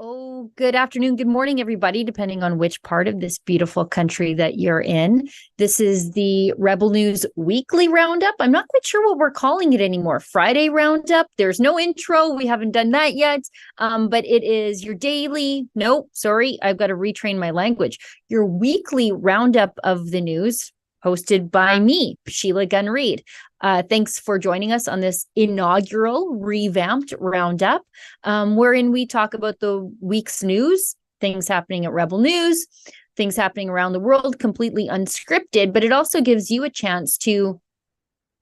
Oh, good afternoon, good morning, everybody, depending on which part of this beautiful country that you're in. This is the Rebel News Weekly Roundup. I'm not quite sure what we're calling it anymore. Friday Roundup. There's no intro. We haven't done that yet. But it is your daily, no, sorry, I've got to retrain my language. Your weekly roundup of the news, hosted by me, Sheila Gunn Reid. Thanks for joining us on this inaugural revamped roundup, wherein we talk about the week's news, things happening at Rebel News, things happening around the world, completely unscripted, but it also gives you a chance to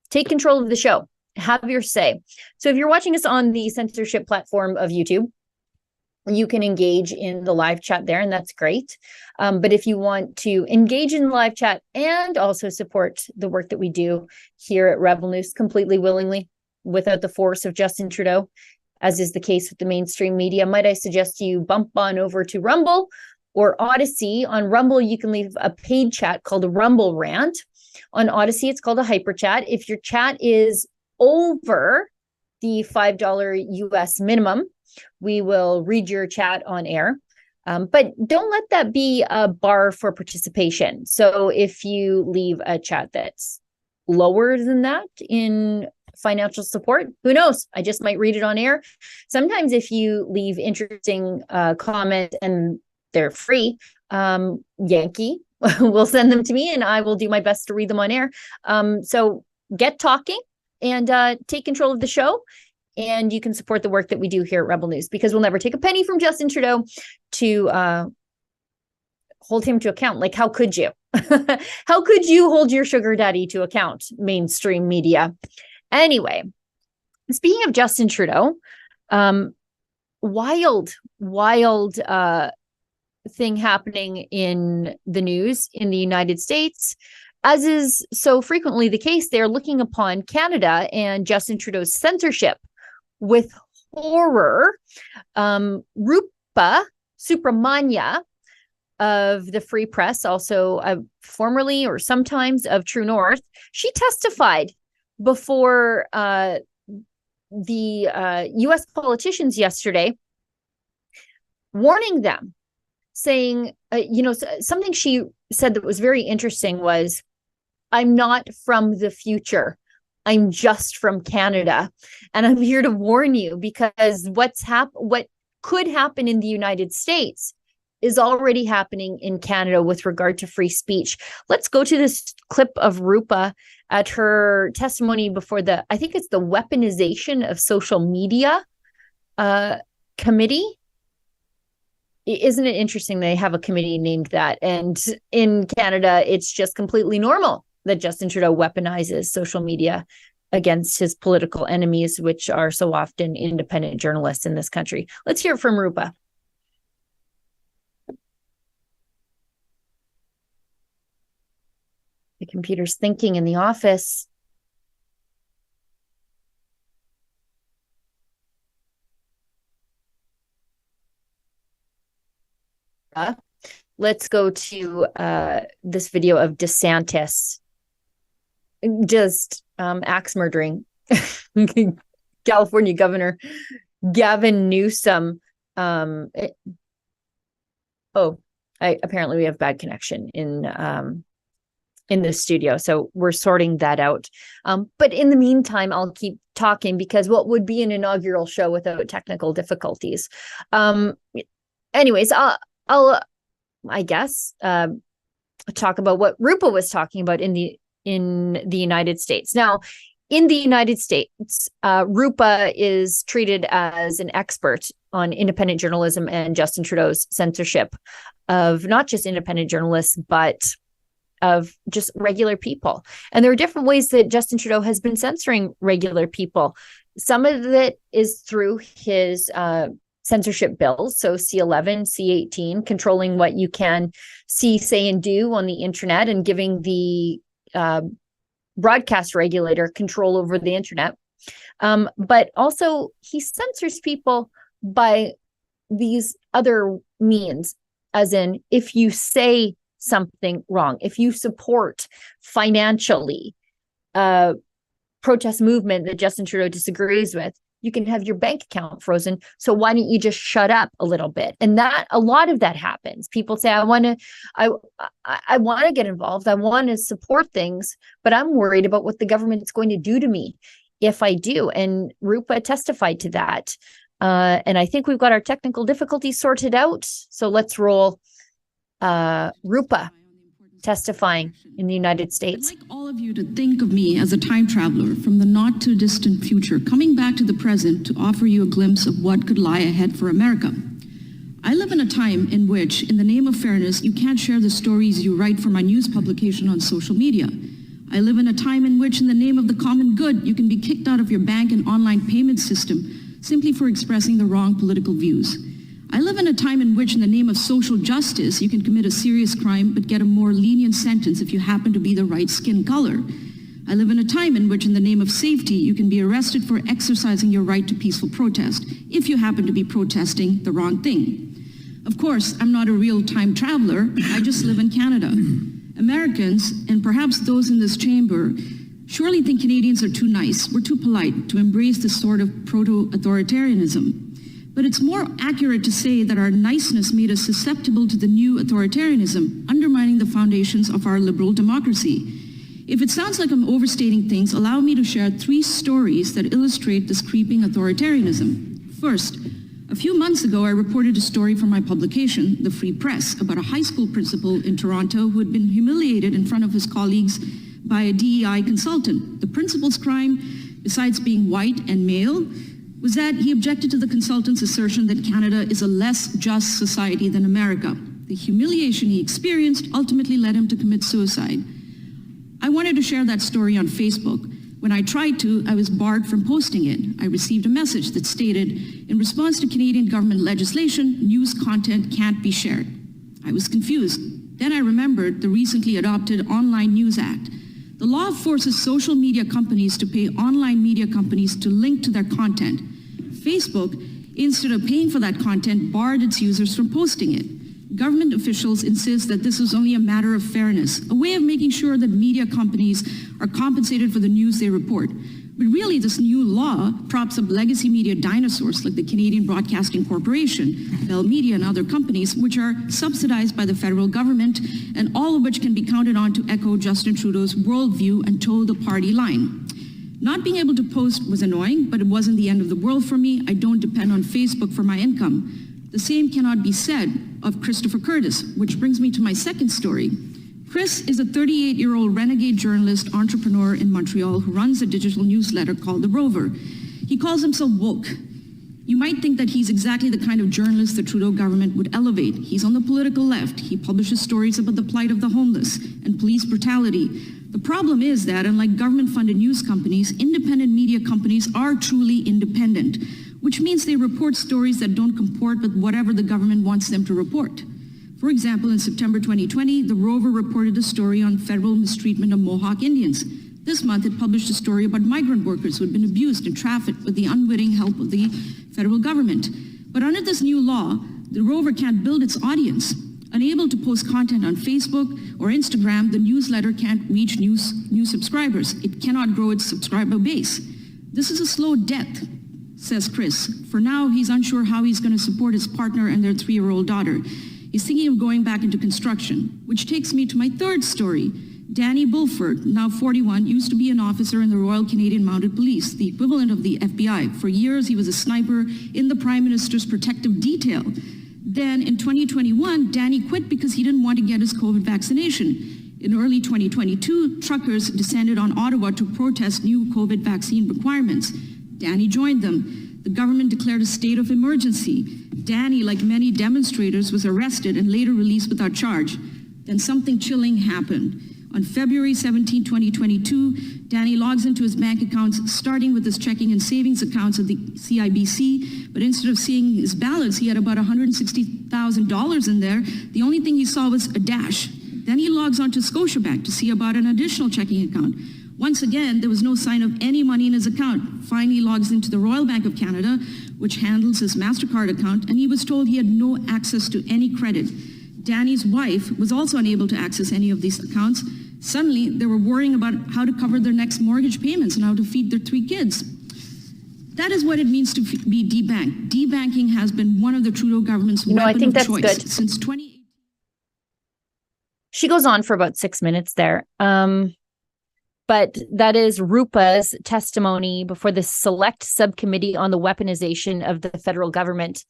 take control of the show, have your say. So if you're watching us on the censorship platform of YouTube, you can engage in the live chat there, and that's great. But if you want to engage in live chat and also support the work that we do here at Rebel News completely willingly, without the force of Justin Trudeau, as is the case with the mainstream media, might I suggest you bump on over to Rumble or Odyssey. On Rumble, you can leave a paid chat called a Rumble Rant. On Odyssey, it's called a Hyper Chat. If your chat is over the $5 US minimum, we will read your chat on air. But don't let that be a bar for participation. So if you leave a chat that's lower than that in financial support, who knows? I just might read it on air. Sometimes if you leave interesting comment and they're free, Yankee will send them to me and I will do my best to read them on air. So get talking and take control of the show. And you can support the work that we do here at Rebel News, because we'll never take a penny from Justin Trudeau to hold him to account. Like, how could you? How could you hold your sugar daddy to account, mainstream media? Anyway, speaking of Justin Trudeau, wild thing happening in the news in the United States. As is so frequently the case, they're looking upon Canada and Justin Trudeau's censorship with horror. Rupa Subramanya of the Free Press, also formerly or sometimes of True North, she testified before the U.S. politicians yesterday, warning them, saying, something she said that was very interesting was, "I'm not from the future. I'm just from Canada. And I'm here to warn you, because what could happen in the United States is already happening in Canada with regard to free speech." Let's go to this clip of Rupa at her testimony before I think it's the Weaponization of Social Media committee. Isn't it interesting they have a committee named that? And in Canada, it's just completely normal that Justin Trudeau weaponizes social media against his political enemies, which are so often independent journalists in this country. Let's hear it from Rupa. The computer's thinking in the office. Let's go to this video of DeSantis just axe murdering California Governor Gavin Newsom. Apparently we have bad connection in the studio, so we're sorting that out. But in the meantime, I'll keep talking, because what would be an inaugural show without technical difficulties? Anyways, I guess talk about what Rupa was talking about in the United States. Now, in the United States, Rupa is treated as an expert on independent journalism and Justin Trudeau's censorship of not just independent journalists, but of just regular people. And there are different ways that Justin Trudeau has been censoring regular people. Some of it is through his censorship bills, so C11, C18, controlling what you can see, say, and do on the internet, and giving the broadcast regulator control over the internet. But also he censors people by these other means, as in, if you say something wrong, if you support financially a protest movement that Justin Trudeau disagrees with, you can have your bank account frozen. So why don't you just shut up a little bit? And that a lot of that happens. People say, I want to get involved. I want to support things, but I'm worried about what the government's going to do to me if I do. And Rupa testified to that. And I think we've got our technical difficulties sorted out. So let's roll Rupa testifying in the United States. I'd like all of you to think of me as a time traveler from the not too distant future, coming back to the present to offer you a glimpse of what could lie ahead for America. I live in a time in which, in the name of fairness, you can't share the stories you write for my news publication on social media. I live in a time in which, in the name of the common good, you can be kicked out of your bank and online payment system simply for expressing the wrong political views. I live in a time in which, in the name of social justice, you can commit a serious crime but get a more lenient sentence if you happen to be the right skin color. I live in a time in which, in the name of safety, you can be arrested for exercising your right to peaceful protest if you happen to be protesting the wrong thing. Of course, I'm not a real time traveler. I just live in Canada. Americans, and perhaps those in this chamber, surely think Canadians are too nice, we're too polite to embrace this sort of proto-authoritarianism. But it's more accurate to say that our niceness made us susceptible to the new authoritarianism, undermining the foundations of our liberal democracy. If it sounds like I'm overstating things, allow me to share 3 stories that illustrate this creeping authoritarianism. First, a few months ago, I reported a story from my publication, The Free Press, about a high school principal in Toronto who had been humiliated in front of his colleagues by a DEI consultant. The principal's crime, besides being white and male, was that he objected to the consultant's assertion that Canada is a less just society than America. The humiliation he experienced ultimately led him to commit suicide. I wanted to share that story on Facebook. When I tried to, I was barred from posting it. I received a message that stated, in response to Canadian government legislation, news content can't be shared. I was confused. Then I remembered the recently adopted Online News Act. The law forces social media companies to pay online media companies to link to their content. Facebook, instead of paying for that content, barred its users from posting it. Government officials insist that this is only a matter of fairness, a way of making sure that media companies are compensated for the news they report. But really, this new law props up legacy media dinosaurs like the Canadian Broadcasting Corporation, Bell Media, and other companies, which are subsidized by the federal government, and all of which can be counted on to echo Justin Trudeau's worldview and toe the party line. Not being able to post was annoying, but it wasn't the end of the world for me. I don't depend on Facebook for my income. The same cannot be said of Christopher Curtis, which brings me to my second story. Chris is a 38-year-old renegade journalist entrepreneur in Montreal who runs a digital newsletter called The Rover. He calls himself woke. You might think that he's exactly the kind of journalist the Trudeau government would elevate. He's on the political left. He publishes stories about the plight of the homeless and police brutality. The problem is that, unlike government-funded news companies, independent media companies are truly independent, which means they report stories that don't comport with whatever the government wants them to report. For example, in September 2020, The Rover reported a story on federal mistreatment of Mohawk Indians. This month, it published a story about migrant workers who had been abused and trafficked with the unwitting help of the federal government. But under this new law, The Rover can't build its audience. Unable to post content on Facebook or Instagram, the newsletter can't reach new subscribers. It cannot grow its subscriber base. This is a slow death, says Chris. For now, he's unsure how he's going to support his partner and their 3-year-old daughter. He's thinking of going back into construction, which takes me to my third story. Danny Bulford, now 41, used to be an officer in the Royal Canadian Mounted Police, the equivalent of the FBI. For years, he was a sniper in the Prime Minister's protective detail. Then in 2021, Danny quit because he didn't want to get his COVID vaccination. In early 2022, truckers descended on Ottawa to protest new COVID vaccine requirements. Danny joined them. The government declared a state of emergency. Danny, like many demonstrators, was arrested and later released without charge. Then something chilling happened. On February 17, 2022, Danny logs into his bank accounts, starting with his checking and savings accounts at the CIBC, but instead of seeing his balance, he had about $160,000 in there. The only thing he saw was a dash. Then he logs on to Scotiabank to see about an additional checking account. Once again, there was no sign of any money in his account. Finally, he logs into the Royal Bank of Canada, which handles his MasterCard account, and he was told he had no access to any credit. Danny's wife was also unable to access any of these accounts. Suddenly, they were worrying about how to cover their next mortgage payments and how to feed their 3 kids. That is what it means to be debanked. Debanking has been one of the Trudeau government's weapon of choice good. Since 2018. She goes on for about 6 minutes there. But that is Rupa's testimony before the Select Subcommittee on the Weaponization of the Federal Government,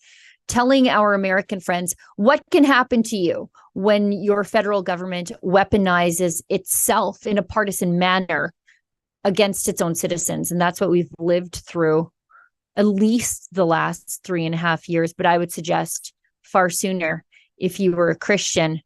telling our American friends what can happen to you when your federal government weaponizes itself in a partisan manner against its own citizens. And that's what we've lived through at least the last 3.5 years. But I would suggest far sooner. If you were a Christian,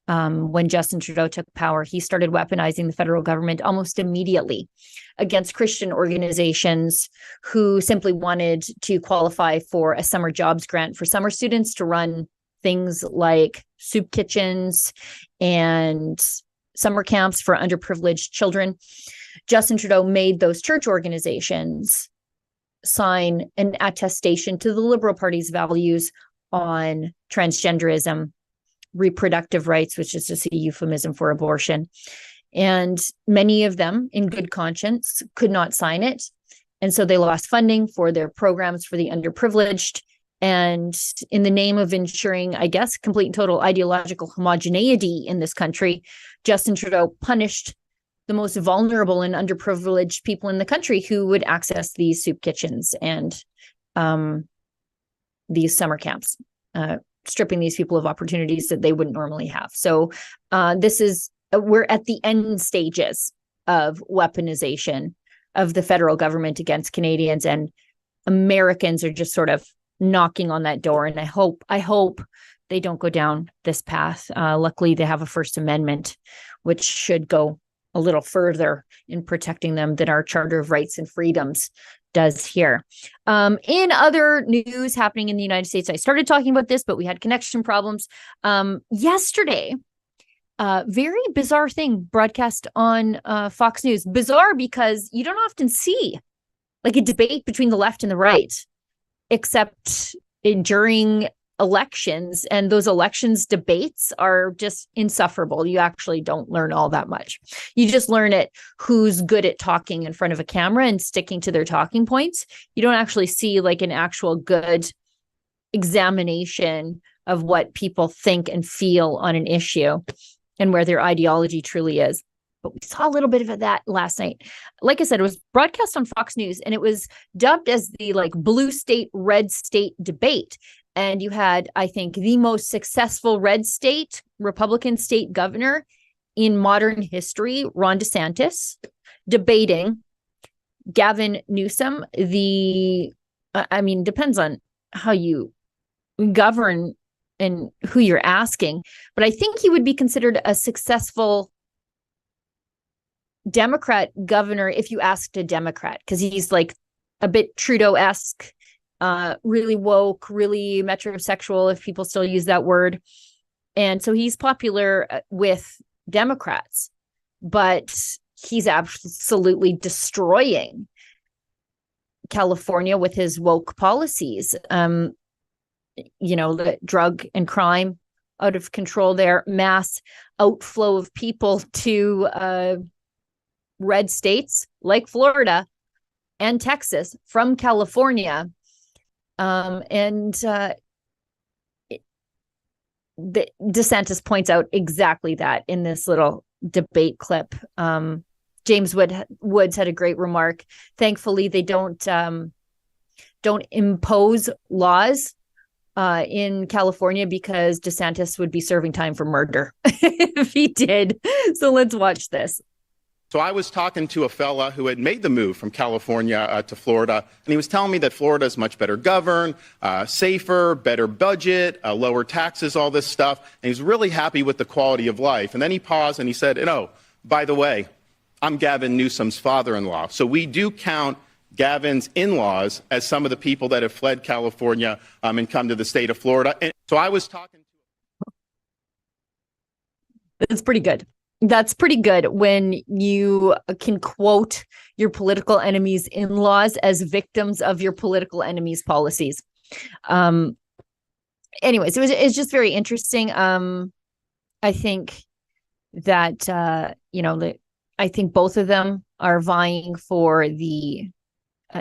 when Justin Trudeau took power, he started weaponizing the federal government almost immediately against Christian organizations who simply wanted to qualify for a summer jobs grant for summer students to run things like soup kitchens and summer camps for underprivileged children. Justin Trudeau made those church organizations sign an attestation to the Liberal Party's values on transgenderism, reproductive rights, which is just a euphemism for abortion. And many of them, in good conscience, could not sign it. And so they lost funding for their programs for the underprivileged. And in the name of ensuring, I guess, complete and total ideological homogeneity in this country, Justin Trudeau punished the most vulnerable and underprivileged people in the country who would access these soup kitchens and these summer camps, stripping these people of opportunities that they wouldn't normally have. So we're at the end stages of weaponization of the federal government against Canadians, and Americans are just sort of knocking on that door. And I hope they don't go down this path. Luckily, they have a First Amendment, which should go a little further in protecting them than our Charter of Rights and Freedoms does here. In other news happening in the United States, I started talking about this, but we had connection problems. Yesterday, very bizarre thing broadcast on Fox News. Bizarre because you don't often see like a debate between the left and the right, except during elections, and those elections debates are just insufferable. You actually don't learn all that much. You just learn who's good at talking in front of a camera and sticking to their talking points. You don't actually see like an actual good examination of what people think and feel on an issue and where their ideology truly is. But we saw a little bit of that last night. Like I said, it was broadcast on Fox News, and it was dubbed as the like blue state, red state debate. And you had, I think, the most successful red state, Republican state governor in modern history, Ron DeSantis, debating Gavin Newsom. Depends on how you govern and who you're asking. But I think he would be considered a successful Democrat governor if you asked a Democrat, because he's like a bit Trudeau-esque. Really woke, really metrosexual, if people still use that word. And so he's popular with Democrats, but he's absolutely destroying California with his woke policies. The drug and crime out of control there, mass outflow of people to red states like Florida and Texas from California. DeSantis points out exactly that in this little debate clip. James Woods had a great remark. Thankfully, they don't impose laws in California, because DeSantis would be serving time for murder if he did. So let's watch this. So I was talking to a fella who had made the move from California to Florida, and he was telling me that Florida is much better governed, safer, better budget, lower taxes, all this stuff. And he was really happy with the quality of life. And then he paused and he said, by the way, I'm Gavin Newsom's father-in-law. So we do count Gavin's in-laws as some of the people that have fled California and come to the state of Florida. And so I was talking to... That's pretty good. That's pretty good when you can quote your political enemy's in-laws as victims of your political enemy's policies. Anyways, it's just very interesting. I think that, I think both of them are vying for the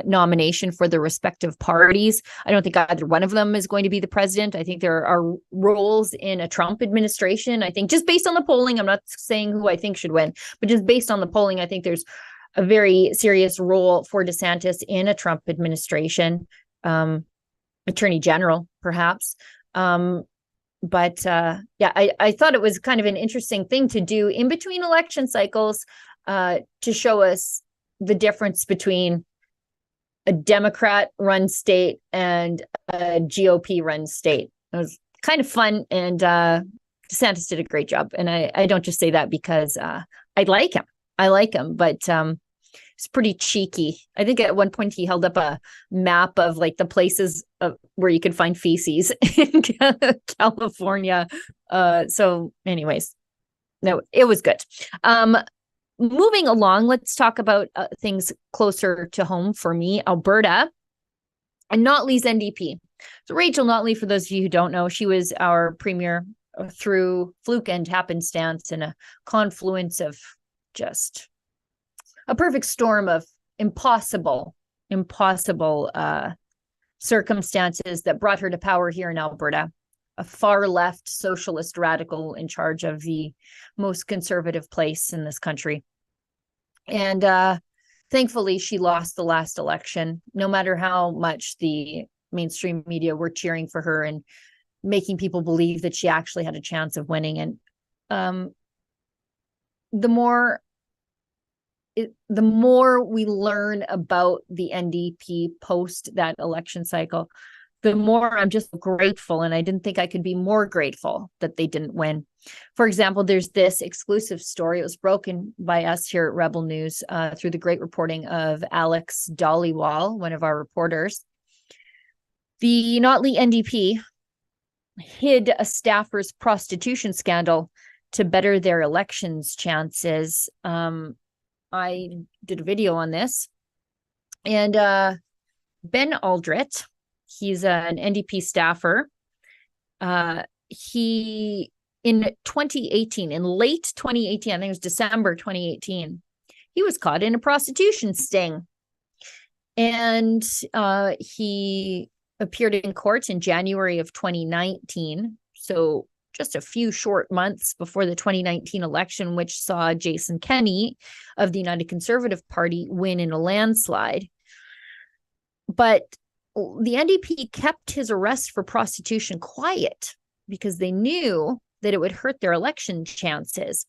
nomination for the respective parties. I don't think either one of them is going to be the president. I think there are roles in a Trump administration. I think just based on the polling, I'm not saying who I think should win, but just based on the polling, I think there's a very serious role for DeSantis in a Trump administration, attorney general, perhaps. I thought it was kind of an interesting thing to do in between election cycles to show us the difference between a Democrat-run state and a GOP-run state. It was kind of fun, and DeSantis did a great job. And I don't just say that because I like him. I like him, but it's pretty cheeky. I think at one point he held up a map of like the places where you could find feces in California. So anyways, no, it was good. Moving along, let's talk about things closer to home for me, Alberta and Notley's NDP. So Rachel Notley, for those of you who don't know, she was our premier through fluke and happenstance and a confluence of just a perfect storm of impossible circumstances that brought her to power here in Alberta. A far left socialist radical in charge of the most conservative place in this country. And thankfully, she lost the last election, no matter how much the mainstream media were cheering for her and making people believe that she actually had a chance of winning. And the more we learn about the NDP post that election cycle, the more I'm just grateful. And I didn't think I could be more grateful that they didn't win. For example, there's this exclusive story. It was broken by us here at Rebel News through the great reporting of Alex Dollywall, one of our reporters. The Notley NDP hid a staffer's prostitution scandal to better their elections chances. I did a video on this. And Ben Aldrich, he's an NDP staffer. He, in 2018, in late 2018, I think it was December 2018, he was caught in a prostitution sting. And he appeared in court in January of 2019. So just a few short months before the 2019 election, which saw Jason Kenney of the United Conservative Party win in a landslide. But the NDP kept his arrest for prostitution quiet because they knew that it would hurt their election chances.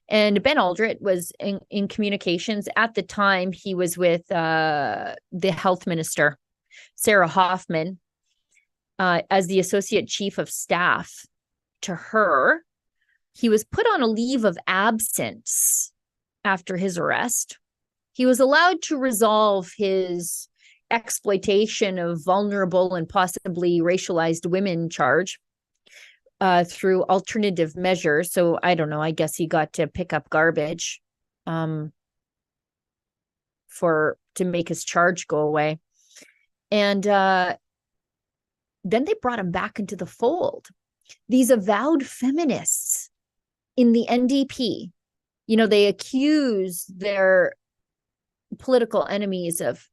And Ben Aldrich was in communications. At the time, he was with the health minister, Sarah Hoffman, as the associate chief of staff to her. He was put on a leave of absence after his arrest. He was allowed to resolve his exploitation of vulnerable and possibly racialized women charge through alternative measures. So I don't know, I guess he got to pick up garbage to make his charge go away. And then they brought him back into the fold. These avowed feminists in the NDP, you know, they accuse their political enemies of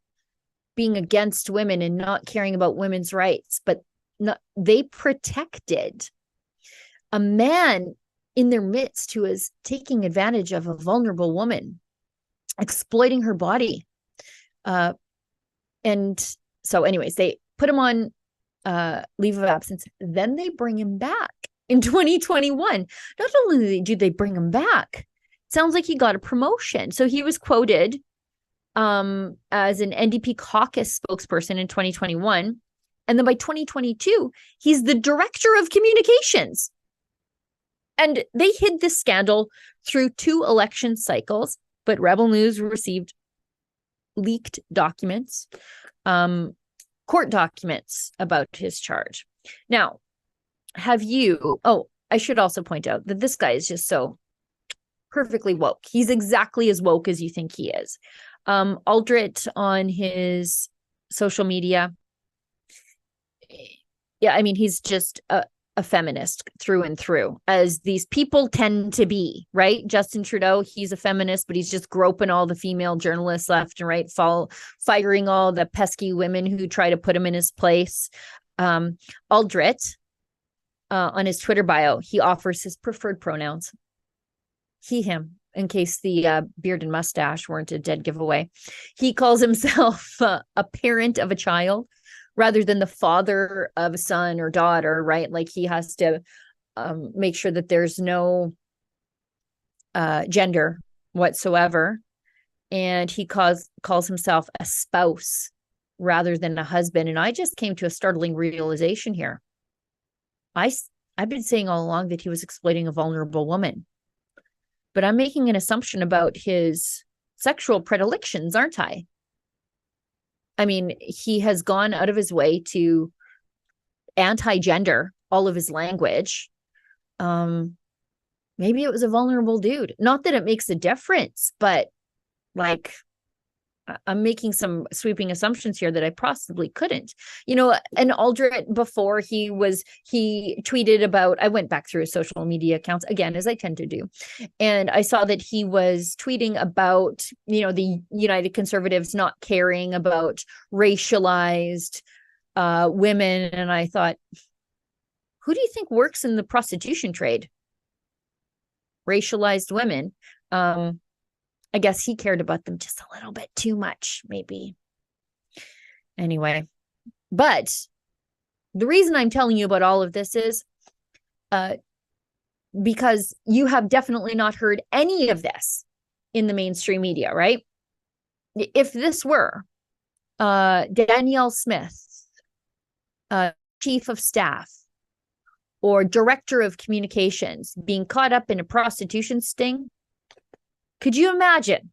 being against women and not caring about women's rights, but they protected a man in their midst who is taking advantage of a vulnerable woman, exploiting her body. And so anyways, they put him on leave of absence. Then they bring him back in 2021. Not only did they bring him back, sounds like he got a promotion. So he was quoted as an NDP caucus spokesperson in 2021. And then by 2022, he's the director of communications. And they hid this scandal through 2 election cycles, but Rebel News received leaked documents, court documents about his charge. Now, I should also point out that this guy is just so perfectly woke. He's exactly as woke as you think he is. Aldrich on his social media. Yeah, I mean, he's just a a feminist through and through, as these people tend to be, right? Justin Trudeau, he's a feminist, but he's just groping all the female journalists left and right, firing all the pesky women who try to put him in his place. Aldrit, on his Twitter bio, he offers his preferred pronouns. He, him, in case the beard and mustache weren't a dead giveaway. He calls himself a parent of a child rather than the father of a son or daughter, right? Like he has to make sure that there's no gender whatsoever. And he calls himself a spouse rather than a husband. And I just came to a startling realization here. I've been saying all along that he was exploiting a vulnerable woman, but I'm making an assumption about his sexual predilections, aren't I? I mean, he has gone out of his way to anti-gender all of his language. Maybe it was a vulnerable dude. Not that it makes a difference, but like, I'm making some sweeping assumptions here that I possibly couldn't. You know, and Aldrit, before he tweeted about, I went back through his social media accounts again, as I tend to do. And I saw that he was tweeting about, you know, the United Conservatives not caring about racialized women. And I thought, who do you think works in the prostitution trade? Racialized women. I guess he cared about them just a little bit too much, maybe. Anyway, but the reason I'm telling you about all of this is because you have definitely not heard any of this in the mainstream media, right? If this were Danielle Smith, chief of staff or director of communications being caught up in a prostitution sting, could you imagine?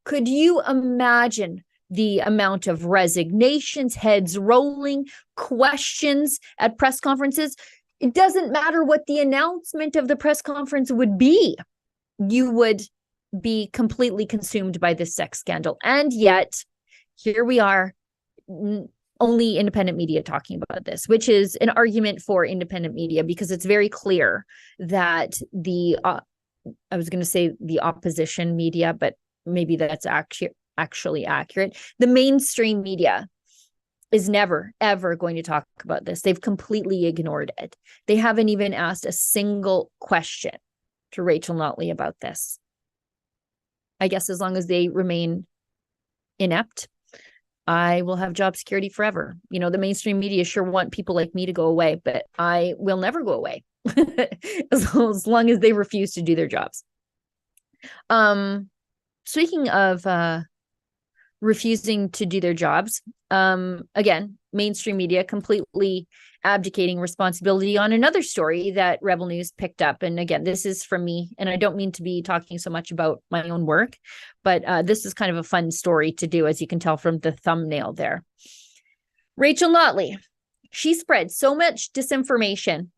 Could you imagine the amount of resignations, heads rolling, questions at press conferences? It doesn't matter what the announcement of the press conference would be. You would be completely consumed by this sex scandal. And yet, here we are, only independent media talking about this, which is an argument for independent media, because it's very clear that I was going to say the opposition media, but maybe that's actually accurate. The mainstream media is never, ever going to talk about this. They've completely ignored it. They haven't even asked a single question to Rachel Notley about this. I guess as long as they remain inept, I will have job security forever. You know, the mainstream media sure want people like me to go away, but I will never go away. as long as they refuse to do their jobs. Speaking of refusing to do their jobs, again, mainstream media completely abdicating responsibility on another story that Rebel News picked up. And again, this is from me, and I don't mean to be talking so much about my own work, but this is kind of a fun story to do, as you can tell from the thumbnail there. Rachel Notley, she spread so much disinformation.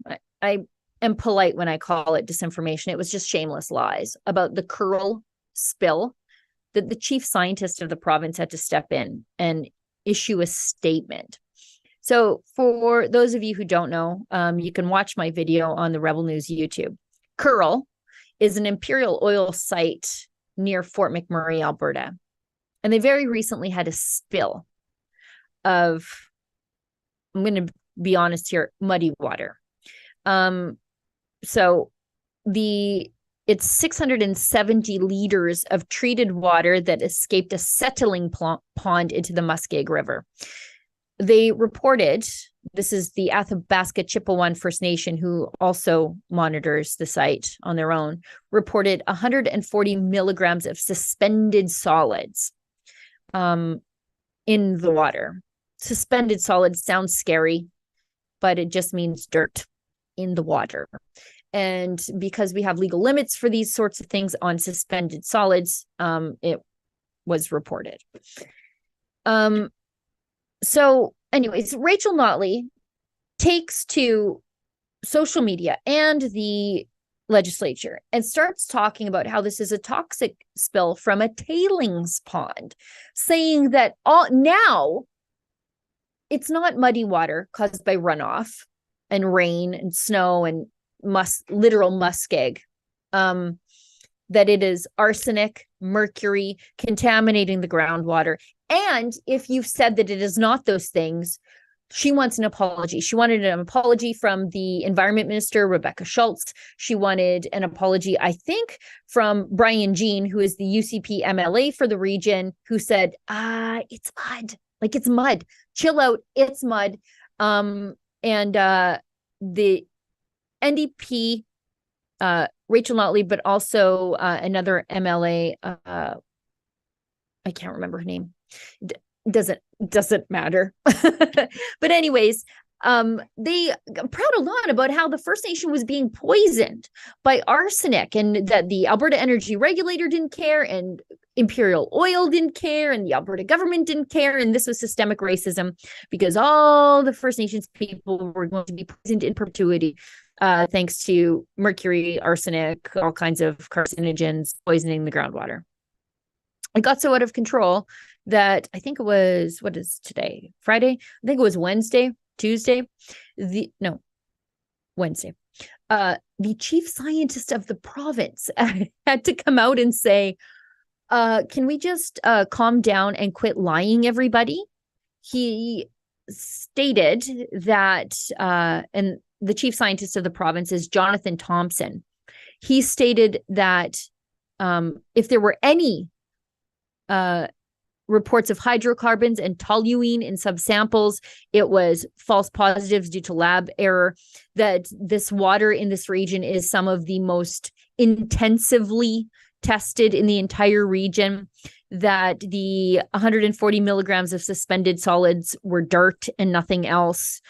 I am polite when I call it disinformation. It was just shameless lies about the Kearl spill that the chief scientist of the province had to step in and issue a statement. So for those of you who don't know, you can watch my video on the Rebel News YouTube. Kearl is an imperial oil site near Fort McMurray, Alberta. And they very recently had a spill of, I'm going to be honest here, muddy water. So it's 670 liters of treated water that escaped a settling pond into the Muskeg River. They reported, this is the Athabasca Chippewa First Nation, who also monitors the site on their own, reported 140 milligrams of suspended solids in the water. Suspended solids sounds scary, but it just means dirt in the water. And because we have legal limits for these sorts of things on suspended solids, it was reported. So anyways, Rachel Notley takes to social media and the legislature and starts talking about how this is a toxic spill from a tailings pond, saying that now it's not muddy water caused by runoff and rain and snow and literal muskeg. That it is arsenic, mercury, contaminating the groundwater. And if you've said that it is not those things, she wants an apology. She wanted an apology from the Environment Minister, Rebecca Schultz. She wanted an apology, I think, from Brian Jean, who is the UCP MLA for the region, who said, it's mud. Like, it's mud. Chill out. It's mud. And the NDP, Rachel Notley, but also another MLA, I can't remember her name. Doesn't matter. But anyways, they prattled on about how the First Nation was being poisoned by arsenic, and that the Alberta Energy Regulator didn't care, and Imperial Oil didn't care, and the Alberta government didn't care, and this was systemic racism because all the First Nations people were going to be poisoned in perpetuity, thanks to mercury, arsenic, all kinds of carcinogens poisoning the groundwater. It got so out of control that I think it was, what is today? Friday? I think it was Wednesday. The chief scientist of the province had to come out and say, can we just calm down and quit lying, everybody? He stated that, and the chief scientist of the province is Jonathan Thompson. He stated that if there were any reports of hydrocarbons and toluene in subsamples, it was false positives due to lab error, that this water in this region is some of the most intensively tested in the entire region, that the 140 milligrams of suspended solids were dirt and nothing else,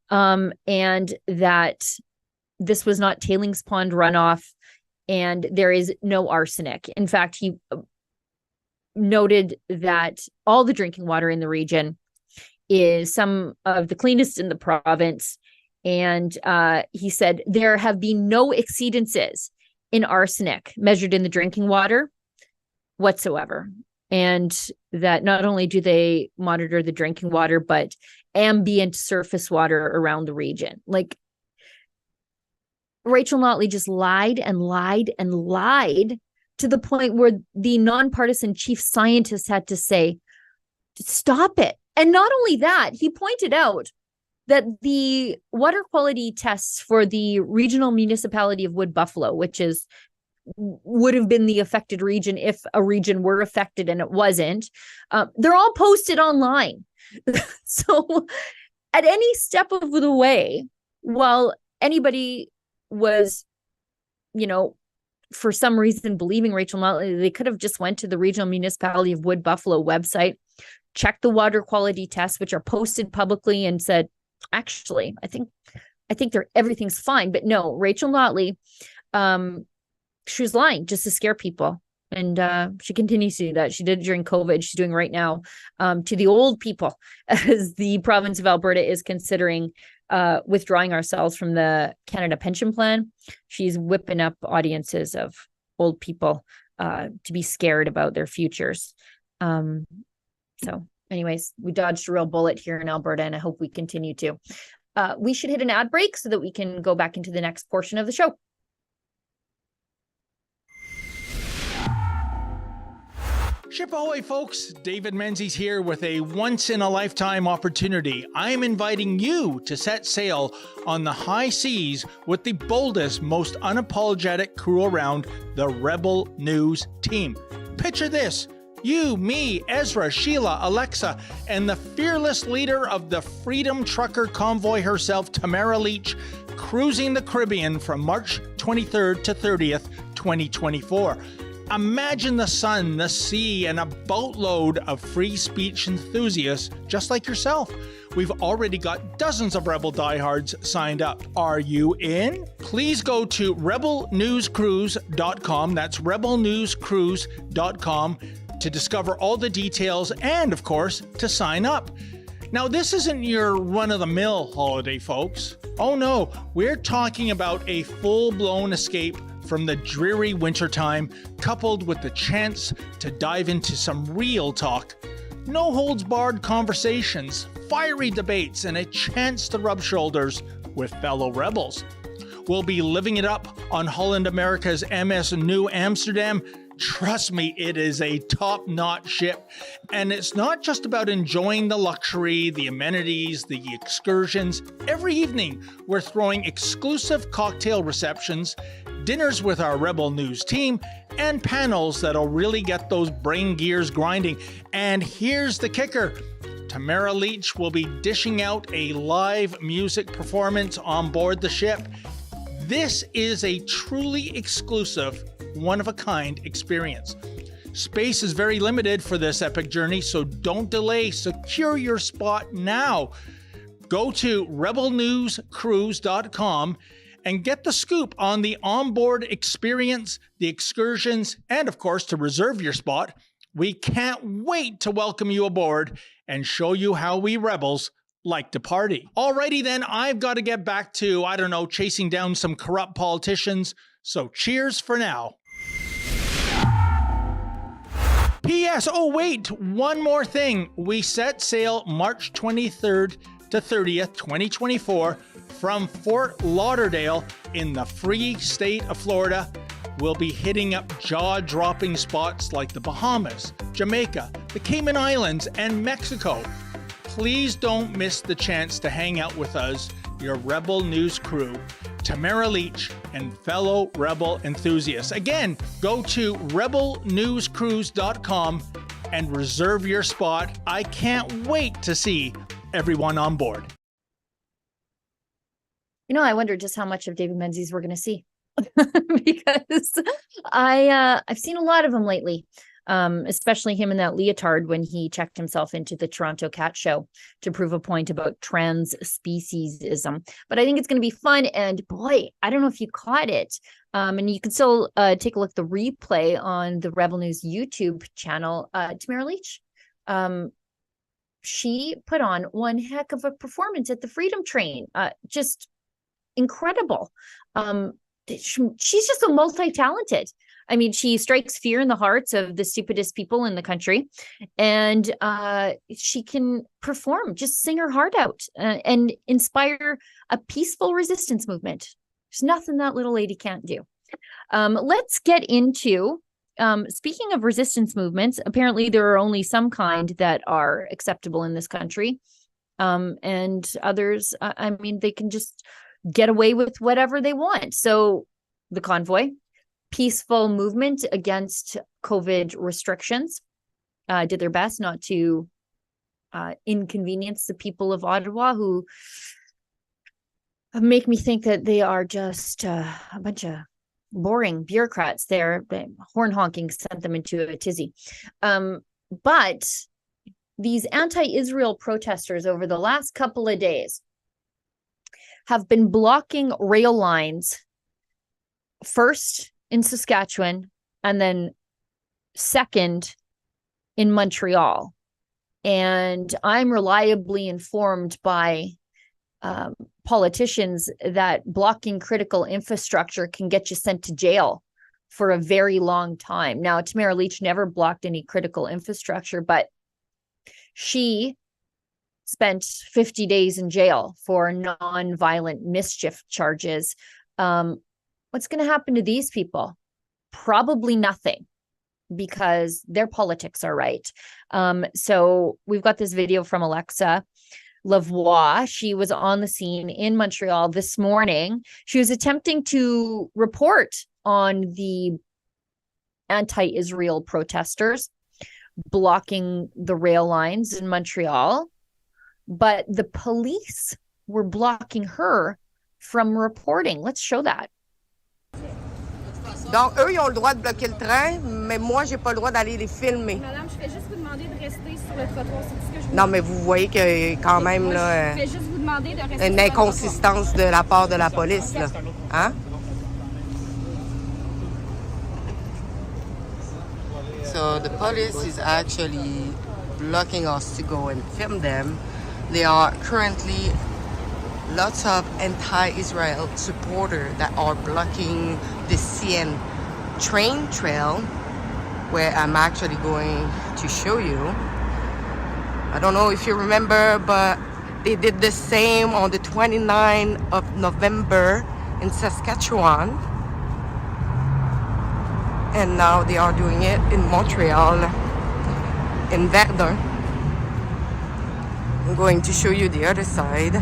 and that this was not tailings pond runoff, and there is no arsenic. In fact, he noted that all the drinking water in the region is some of the cleanest in the province. And he said there have been no exceedances in arsenic measured in the drinking water whatsoever. And that not only do they monitor the drinking water, but ambient surface water around the region. Like, Rachel Notley just lied and lied and lied to the point where the nonpartisan chief scientist had to say, stop it. And not only that, he pointed out that the water quality tests for the regional municipality of Wood Buffalo, which would have been the affected region if a region were affected and it wasn't, they're all posted online. So at any step of the way, while anybody was, for some reason believing Rachel Notley, they could have just went to the regional municipality of Wood Buffalo website, checked the water quality tests, which are posted publicly, and said, actually, I think everything's fine. But no, Rachel Notley, she was lying just to scare people. And she continues to do that. She did it during COVID. She's doing it right now to the old people, as the province of Alberta is considering withdrawing ourselves from the Canada Pension Plan. She's whipping up audiences of old people to be scared about their futures. So anyways, we dodged a real bullet here in Alberta, and I hope we continue to. We should hit an ad break so that we can go back into the next portion of the show. Ship ahoy, folks. David Menzies here with a once-in-a-lifetime opportunity. I'm inviting you to set sail on the high seas with the boldest, most unapologetic crew around, the Rebel News team. Picture this. You, me, Ezra, Sheila, Alexa, and the fearless leader of the Freedom Trucker Convoy herself, Tamara Leach, cruising the Caribbean from March 23rd to 30th, 2024. Imagine the sun, the sea, and a boatload of free speech enthusiasts just like yourself. We've already got dozens of Rebel diehards signed up. Are you in? Please go to rebelnewscruise.com. That's rebelnewscruise.com to discover all the details and, of course, to sign up. Now, this isn't your run-of-the-mill holiday, folks. Oh no, we're talking about a full-blown escape from the dreary wintertime, coupled with the chance to dive into some real talk. No holds barred conversations, fiery debates, and a chance to rub shoulders with fellow rebels. We'll be living it up on Holland America's MS New Amsterdam. Trust me, it is a top-notch ship. And it's not just about enjoying the luxury, the amenities, the excursions. Every evening, we're throwing exclusive cocktail receptions, dinners with our Rebel News team, and panels that'll really get those brain gears grinding. And here's the kicker. Tamara Leach will be dishing out a live music performance on board the ship. This is a truly exclusive, one-of-a-kind experience. Space is very limited for this epic journey, so don't delay. Secure your spot now. Go to rebelnewscruise.com and get the scoop on the onboard experience, the excursions, and of course, to reserve your spot. We can't wait to welcome you aboard and show you how we rebels like to party. Alrighty then, I've got to get back to, chasing down some corrupt politicians. So cheers for now. P.S. Oh wait, one more thing. We set sail March 23rd to 30th, 2024 from Fort Lauderdale in the free state of Florida. We'll be hitting up jaw-dropping spots like the Bahamas, Jamaica, the Cayman Islands, and Mexico. Please don't miss the chance to hang out with us, your Rebel News crew, Tamara Leach, and fellow Rebel enthusiasts. Again, go to rebelnewscruise.com and reserve your spot. I can't wait to see everyone on board. I wonder just how much of David Menzies we're going to see. Because I've seen a lot of him lately, especially him in that leotard when he checked himself into the Toronto Cat Show to prove a point about trans speciesism. But I think it's going to be fun. And boy, I don't know if you caught it. And you can still take a look at the replay on the Rebel News YouTube channel. Tamara Leach, she put on one heck of a performance at the Freedom Train. Just incredible. She's just so multi-talented. I mean, she strikes fear in the hearts of the stupidest people in the country, and she can perform, just sing her heart out and inspire a peaceful resistance movement. There's nothing that little lady can't do. Let's get into, speaking of resistance movements, apparently there are only some kind that are acceptable in this country, and others, they can just get away with whatever they want. So the Convoy, peaceful movement against COVID restrictions, did their best not to inconvenience the people of Ottawa, who make me think that they are just a bunch of boring bureaucrats there. Horn honking sent them into a tizzy. But these anti-Israel protesters over the last couple of days have been blocking rail lines, first in Saskatchewan and then second in Montreal. And I'm reliably informed by politicians that blocking critical infrastructure can get you sent to jail for a very long time. Now, Tamara Leach never blocked any critical infrastructure, but she spent 50 days in jail for non-violent mischief charges. What's going to happen to these people? Probably nothing, because their politics are right. So we've got this video from Alexa Lavoie. She was on the scene in Montreal this morning. She was attempting to report on the anti-Israel protesters blocking the rail lines in Montreal, but the police were blocking her from reporting. Let's show that. Donc, eux, ils ont le droit de bloquer le train, mais moi, j'ai pas le droit d'aller les filmer. Madame, je vais juste vous demander de rester sur le trottoir. C'est tout ce que je vous Non, mais vous voyez qu'il y a quand même moi, là, je vais juste vous demander de rester une sur le trottoir. inconsistance de la part de la police. Là. Hein? So the police is actually blocking us to go and film them. There are currently lots of anti-Israel supporters that are blocking the CN train trail, where I'm actually going to show you. I don't know if you remember, but They did the same on the 29th of November in Saskatchewan. And now they are doing it in Montreal, in Verdun. I'm going to show you the other side.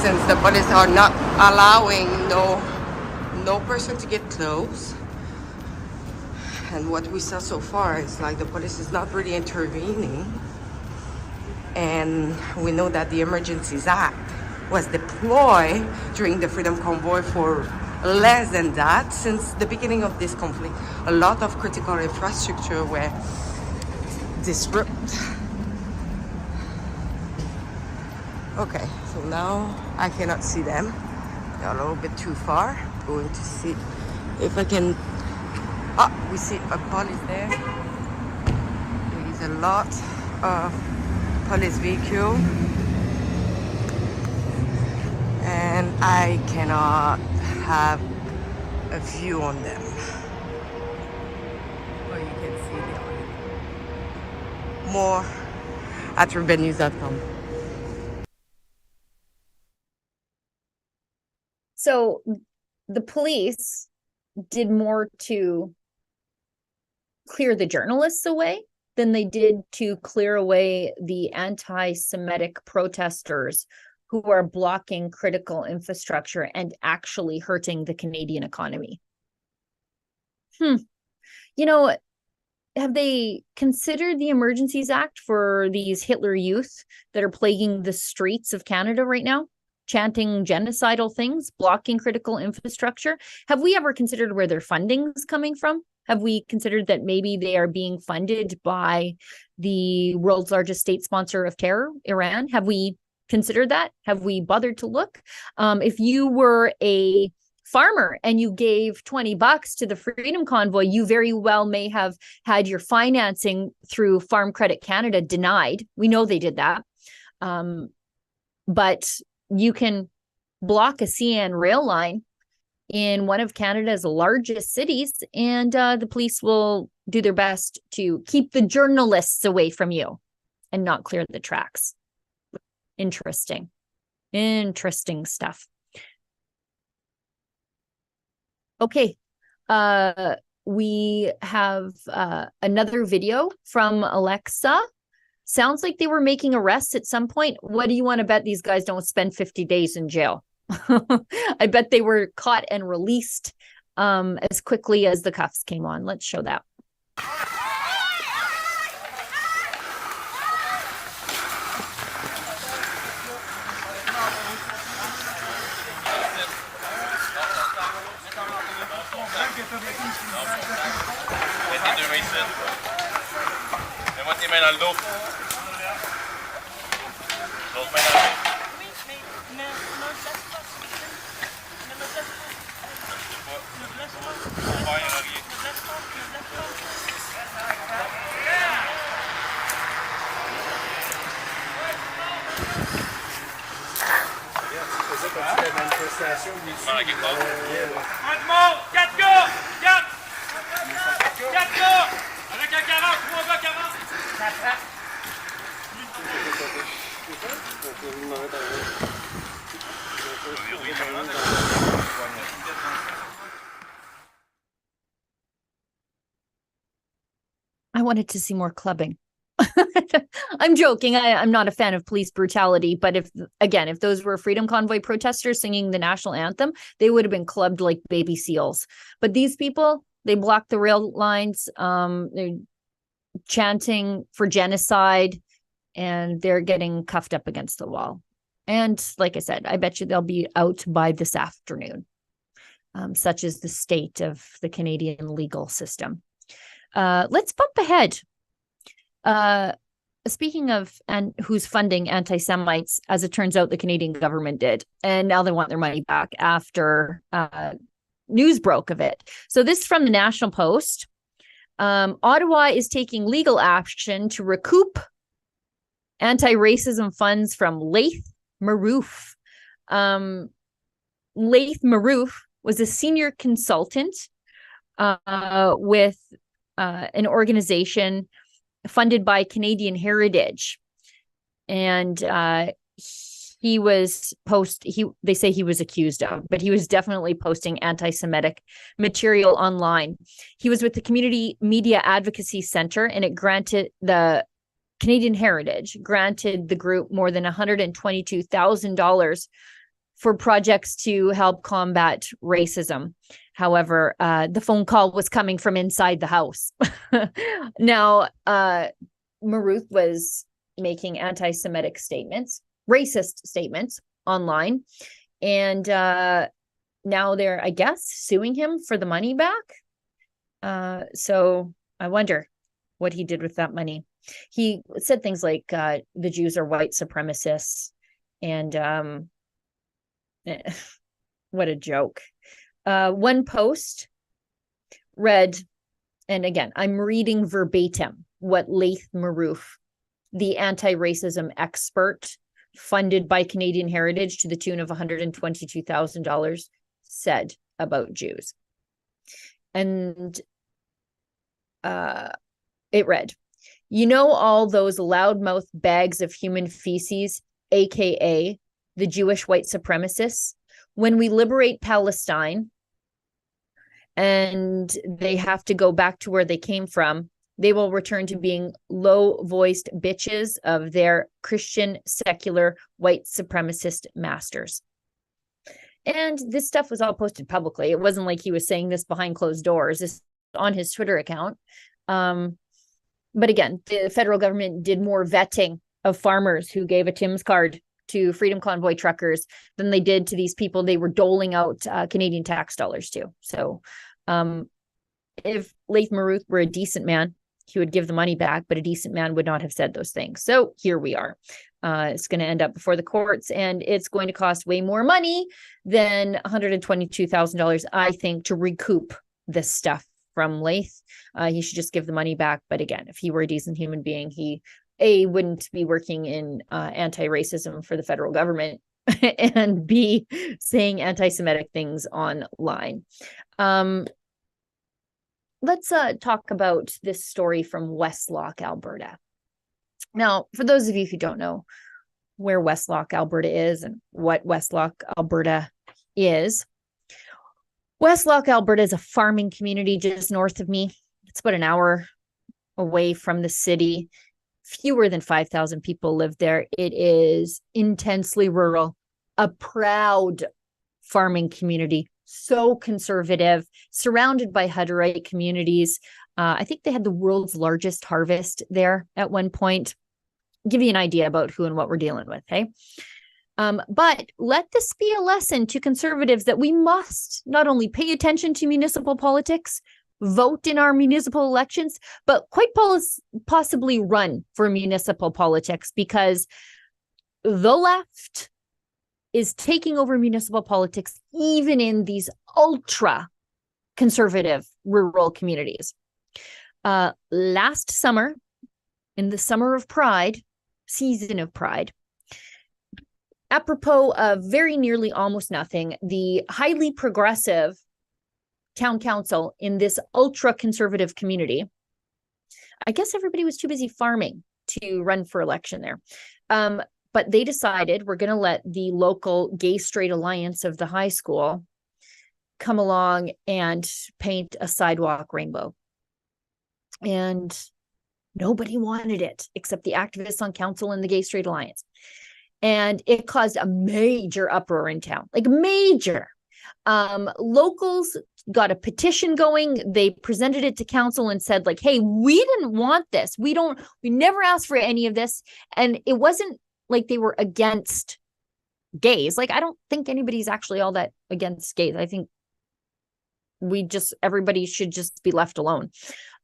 Since the police are not allowing no person to get close, and what we saw so far is like the police is not really intervening, and we know that the Emergencies Act was deployed during the Freedom Convoy for less than that. Since the beginning of this conflict, a lot of critical infrastructure were disrupted. Okay, so now I cannot see them. They're a little bit too far. I'm going to see if I can. Ah, we see a police there. There is a lot of police vehicle, and I cannot have a view on them. But you can see them. More at urbannews.com. So the police did more to clear the journalists away than they did to clear away the anti-Semitic protesters who are blocking critical infrastructure and actually hurting the Canadian economy. You know, have they considered the Emergencies Act for these Hitler youth that are plaguing the streets of Canada right now? Chanting genocidal things, blocking critical infrastructure? Have we ever considered where their funding is coming from? Have we considered that maybe they are being funded by the world's largest state sponsor of terror, Iran? Have we considered that? Have we bothered to look? If you were a farmer and you gave $20 to the Freedom Convoy, you very well may have had your financing through Farm Credit Canada denied. We know they did that. But you can block a CN rail line in one of Canada's largest cities, and the police will do their best to keep the journalists away from you and not clear the tracks. Interesting stuff. Okay, we have another video from Alexa. Sounds like they were making arrests at some point. What do you want to bet these guys don't spend 50 days in jail? I bet they were caught and released as quickly as the cuffs came on. Let's show that. Mets tes mains dans le dos. L'autre main dans le dos. Oui, mais ne me blesse pas. Ne me blesse pas. Ne blesse pas. Ne blesse pas. Ne blesse pas. Ne blesse pas. Tu faisais partie de la manifestation. Un de mort, 4 gars! 4 gars! Avec un 40, 3 gars 40! I wanted to see more clubbing. I'm joking. I'm not a fan of police brutality, but if those were Freedom Convoy protesters singing the national anthem, they would have been clubbed like baby seals. But these people, they blocked the rail lines. They're chanting for genocide, and they're getting cuffed up against the wall. And like I said, I bet you they'll be out by this afternoon. Such is the state of the Canadian legal system. Let's bump ahead. Speaking of who's funding anti-Semites, as it turns out, the Canadian government did. And now they want their money back after news broke of it. So this is from the National Post. Ottawa is taking legal action to recoup anti-racism funds from Laith Marouf. Laith Marouf was a senior consultant with an organization funded by Canadian Heritage. And he was they say he was accused of, but he was definitely posting anti-Semitic material online. He was with the Community Media Advocacy Center, and it granted the Canadian Heritage granted the group more than $122,000 for projects to help combat racism. However, the phone call was coming from inside the house. Now, Maruth was making anti-Semitic statements, racist statements online. And now they're, I guess, suing him for the money back. So I wonder what he did with that money. He said things like the Jews are white supremacists, and what a joke. One post read, and again, I'm reading verbatim what Laith Marouf, the anti-racism expert funded by Canadian Heritage to the tune of $122,000, said about Jews. And it read, you know, all those loudmouth bags of human feces, aka the Jewish white supremacists, when we liberate Palestine and they have to go back to where they came from, they will return to being low-voiced bitches of their Christian, secular, white supremacist masters. And this stuff was all posted publicly. It wasn't like he was saying this behind closed doors. This on his Twitter account. But again, the federal government did more vetting of farmers who gave a Tim's card to Freedom Convoy truckers than they did to these people they were doling out Canadian tax dollars to. So if Laith Maruth were a decent man, he would give the money back, but a decent man would not have said those things. So here we are. It's going to end up before the courts, and it's going to cost way more money than $122,000, I think, to recoup this stuff from Laith. He should just give the money back. But again, if he were a decent human being, he A, wouldn't be working in anti-racism for the federal government, and B, saying anti-Semitic things online. Let's talk about this story from Westlock, Alberta. Now, for those of you who don't know where Westlock, Alberta is and what Westlock, Alberta is, Westlock, Alberta is a farming community just north of me. It's about an hour away from the city. Fewer than 5,000 people live there. It is intensely rural, a proud farming community, so conservative, surrounded by Hutterite communities. I think they had the world's largest harvest there at one point. Give you an idea about who and what we're dealing with, hey? But let this be a lesson to conservatives that we must not only pay attention to municipal politics, vote in our municipal elections, but quite possibly run for municipal politics, because the left is taking over municipal politics, even in these ultra conservative rural communities. Last summer, in the summer of Pride, season of Pride, apropos of very nearly almost nothing, the highly progressive town council in this ultra conservative community, I guess everybody was too busy farming to run for election there. But they decided we're going to let the local Gay Straight Alliance of the high school come along and paint a sidewalk rainbow. And nobody wanted it except the activists on council and the Gay Straight Alliance. And it caused a major uproar in town, like major. Locals got a petition going. They presented it to council and said, like, hey, we didn't want this. We never asked for any of this. And it wasn't like they were against gays. Like, I don't think anybody's actually all that against gays. I think everybody should just be left alone.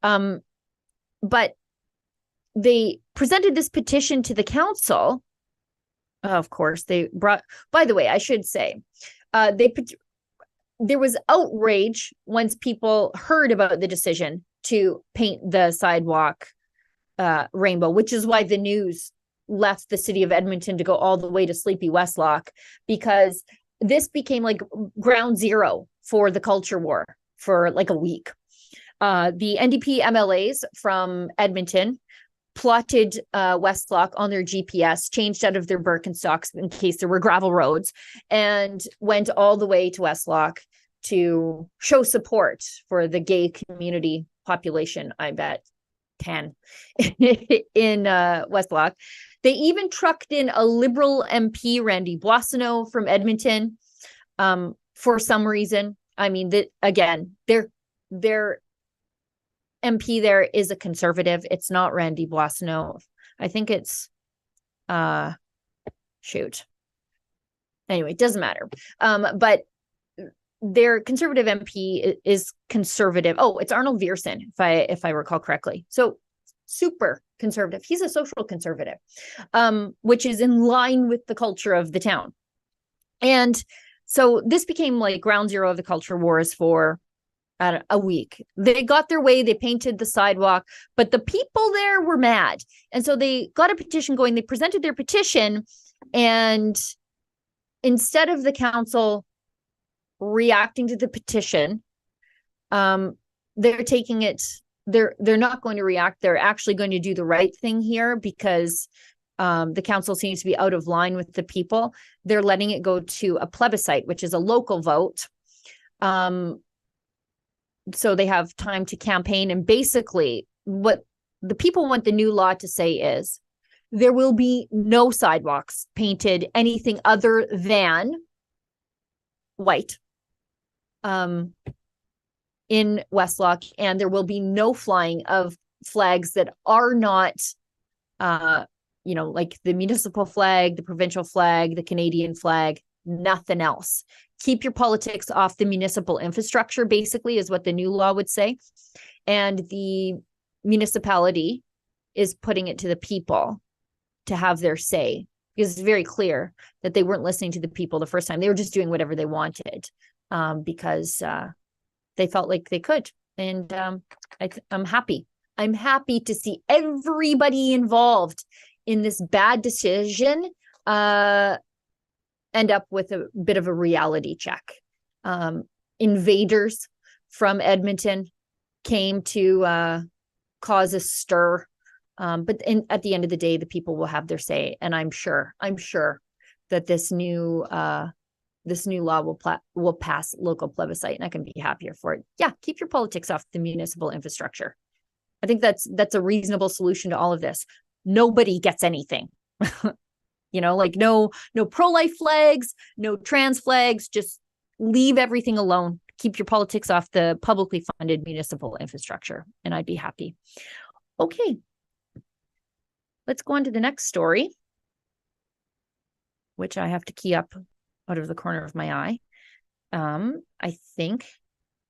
But they presented this petition to the council. Of course, they brought, by the way, I should say, there was outrage once people heard about the decision to paint the sidewalk rainbow, which is why the news left the city of Edmonton to go all the way to sleepy Westlock, because this became like ground zero for the culture war for like a week. The NDP MLAs from Edmonton plotted Westlock on their GPS, changed out of their Birkenstocks in case there were gravel roads, and went all the way to Westlock to show support for the gay community population, I bet 10 in Westlock. They even trucked in a Liberal MP, Randy Boissonneau from Edmonton, for some reason. I mean, that again, their MP there is a Conservative. It's not Randy Boissonneau. I think it's shoot. Anyway, it doesn't matter. But their Conservative MP is Conservative. Oh, it's Arnold Viersen, if I recall correctly. So super Conservative. He's a social conservative, which is in line with the culture of the town. And so this became like ground zero of the culture wars for a week. They got their way. They painted the sidewalk, but the people there were mad. And so they got a petition going. They presented their petition, and instead of the council reacting to the petition, they're taking it, they're not going to react. They're actually going to do the right thing here because the council seems to be out of line with the people. They're letting it go to a plebiscite, which is a local vote. So they have time to campaign. And basically what the people want the new law to say is there will be no sidewalks painted anything other than white in Westlock, and there will be no flying of flags that are not like the municipal flag, the provincial flag, the Canadian flag, nothing else. Keep your politics off the municipal infrastructure, basically, is what the new law would say. And the municipality is putting it to the people to have their say, because it's very clear that they weren't listening to the people the first time. They were just doing whatever they wanted because they felt like they could. And I'm happy. I'm happy to see everybody involved in this bad decision end up with a bit of a reality check. Invaders from Edmonton came to cause a stir. But at the end of the day, the people will have their say. And I'm sure that this new law will pass local plebiscite, and I can be happier for it. Yeah, keep your politics off the municipal infrastructure. I think that's a reasonable solution to all of this. Nobody gets anything. Like no pro-life flags, no trans flags, just leave everything alone. Keep your politics off the publicly funded municipal infrastructure, and I'd be happy. Okay. Let's go on to the next story, which I have to key up out of the corner of my eye. I think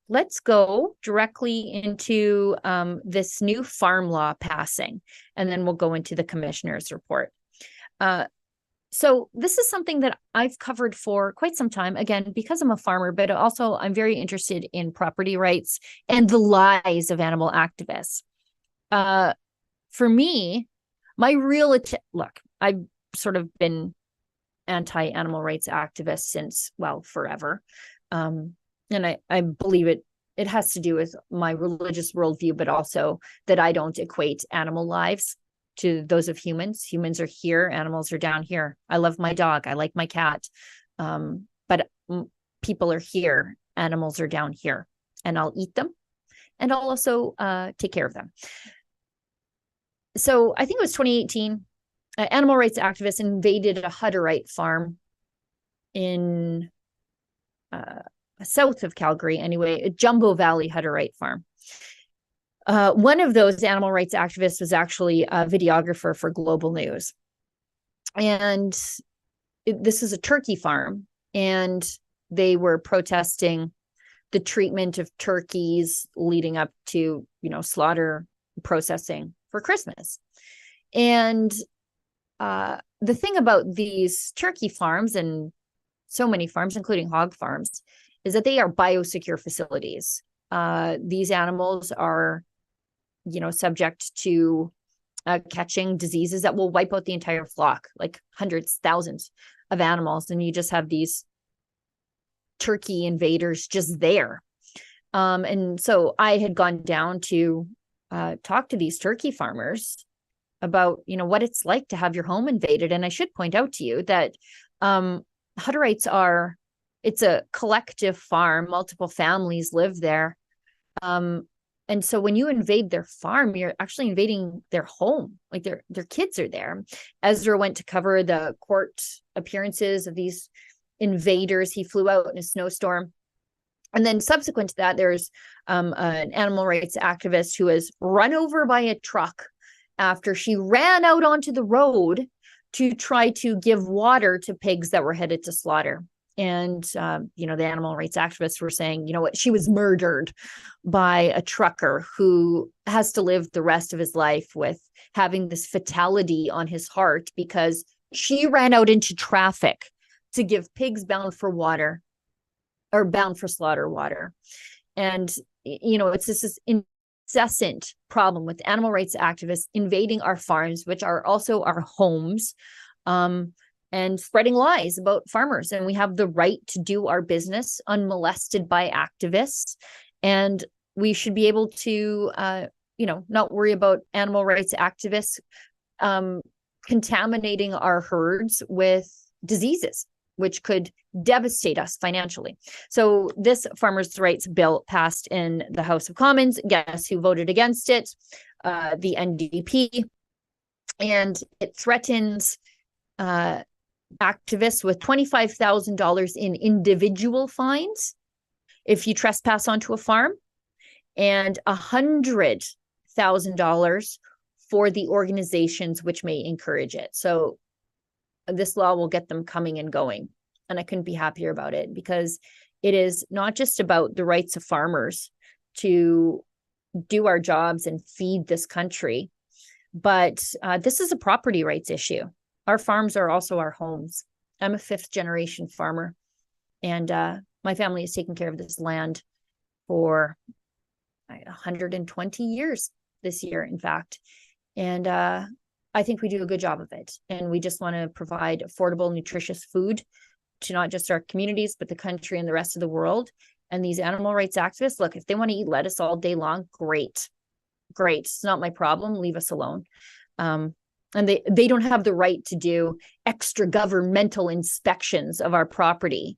let's go directly into this new farm law passing, and then we'll go into the commissioner's report. So this is something that I've covered for quite some time, again, because I'm a farmer, but also I'm very interested in property rights and the lies of animal activists. For me, my real look, I've sort of been anti-animal rights activist since, well, forever. And I believe it has to do with my religious worldview, but also that I don't equate animal lives to those of humans. Humans are here, animals are down here. I love my dog, I like my cat, but people are here, animals are down here, and I'll eat them, and I'll also take care of them. So I think it was 2018, animal rights activists invaded a Hutterite farm in south of Calgary, anyway, a Jumbo Valley Hutterite farm. One of those animal rights activists was actually a videographer for Global News. And this is a turkey farm, and they were protesting the treatment of turkeys leading up to, slaughter processing for Christmas. And the thing about these turkey farms and so many farms, including hog farms, is that they are biosecure facilities. These animals are subject to catching diseases that will wipe out the entire flock, like hundreds, thousands of animals. And you just have these turkey invaders just there. And so I had gone down to talk to these turkey farmers about, what it's like to have your home invaded. And I should point out to you that Hutterites it's a collective farm, multiple families live there. And so when you invade their farm, you're actually invading their home, like their kids are there. Ezra went to cover the court appearances of these invaders. He flew out in a snowstorm. And then subsequent to that, there's an animal rights activist who was run over by a truck after she ran out onto the road to try to give water to pigs that were headed to slaughter. And, the animal rights activists were saying, she was murdered by a trucker who has to live the rest of his life with having this fatality on his heart because she ran out into traffic to give pigs bound for water or bound for slaughter water. And, it's this incessant problem with animal rights activists invading our farms, which are also our homes, and spreading lies about farmers. And we have the right to do our business unmolested by activists. And we should be able to, not worry about animal rights activists contaminating our herds with diseases, which could devastate us financially. So this farmers' rights bill passed in the House of Commons. Guess who voted against it? The NDP. And it threatens activists with $25,000 in individual fines if you trespass onto a farm, and $100,000 for the organizations which may encourage it. So this law will get them coming and going. And I couldn't be happier about it, because it is not just about the rights of farmers to do our jobs and feed this country, but this is a property rights issue. Our farms are also our homes. I'm a 5th generation farmer, and my family has taken care of this land for 120 years this year, in fact. And I think we do a good job of it. And we just want to provide affordable, nutritious food to not just our communities, but the country and the rest of the world. And these animal rights activists, look, if they want to eat lettuce all day long, great. It's not my problem. Leave us alone. And they don't have the right to do extra governmental inspections of our property.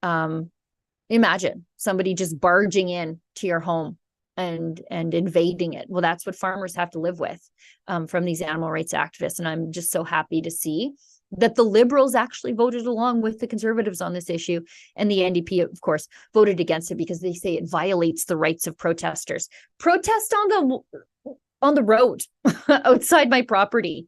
Imagine somebody just barging in to your home and invading it. Well, that's what farmers have to live with from these animal rights activists. And I'm just so happy to see that the Liberals actually voted along with the Conservatives on this issue. And the NDP, of course, voted against it because they say it violates the rights of protesters. Protest on the road outside my property.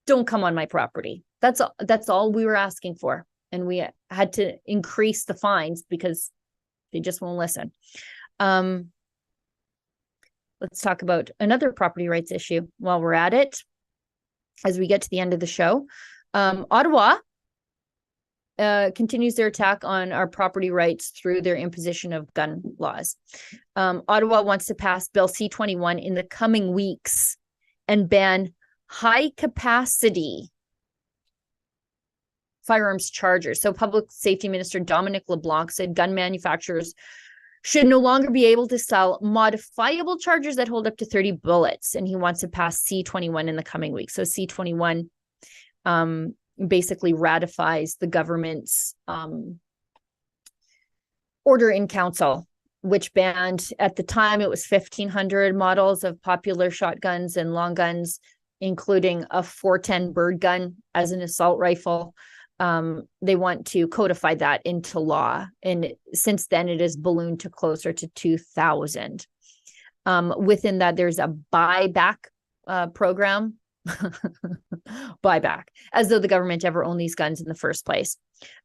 Don't come on my property. That's all we were asking for. And we had to increase the fines because they just won't listen. Let's talk about another property rights issue while we're at it, as we get to the end of the show. Ottawa continues their attack on our property rights through their imposition of gun laws. Ottawa wants to pass Bill C-21 in the coming weeks and ban high-capacity firearms chargers. So Public Safety Minister Dominic LeBlanc said gun manufacturers should no longer be able to sell modifiable chargers that hold up to 30 bullets. And he wants to pass C-21 in the coming weeks. So C-21 basically ratifies the government's order in council, which banned, at the time, it was 1,500 models of popular shotguns and long guns, including a 410 bird gun as an assault rifle. They want to codify that into law. And since then, it has ballooned to closer to 2,000. Within that, there's a buyback program. Buyback, as though the government ever owned these guns in the first place.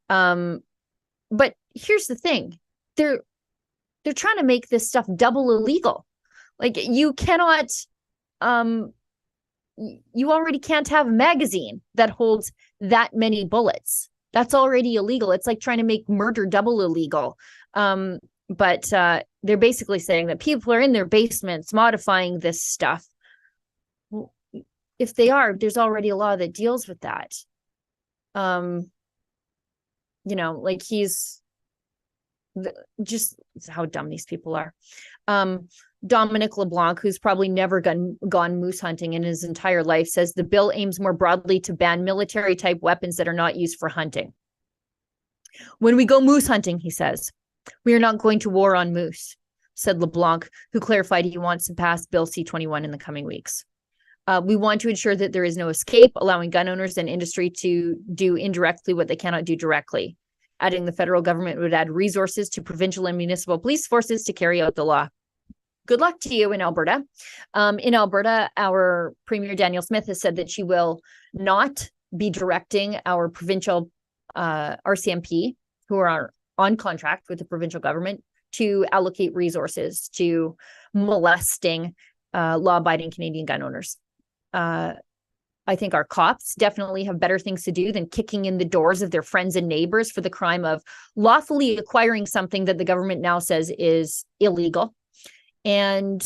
But here's the thing. They're trying to make this stuff double illegal. Like, you cannot... you already can't have a magazine that holds that many bullets. That's already illegal. It's like trying to make murder double illegal. But they're basically saying that people are in their basements modifying this stuff. Well, if they are, there's already a law that deals with that. Like just how dumb these people are. Dominic LeBlanc, who's probably never gone moose hunting in his entire life, says the bill aims more broadly to ban military type weapons that are not used for hunting. When we go moose hunting, he says, we are not going to war on moose, said LeBlanc, who clarified he wants to pass Bill C-21 in the coming weeks. We want to ensure that there is no escape, allowing gun owners and industry to do indirectly what they cannot do directly, adding the federal government would add resources to provincial and municipal police forces to carry out the law. Good luck to you in Alberta. In Alberta, our Premier Danielle Smith has said that she will not be directing our provincial RCMP, who are on contract with the provincial government, to allocate resources to molesting law-abiding Canadian gun owners. I think our cops definitely have better things to do than kicking in the doors of their friends and neighbors for the crime of lawfully acquiring something that the government now says is illegal. And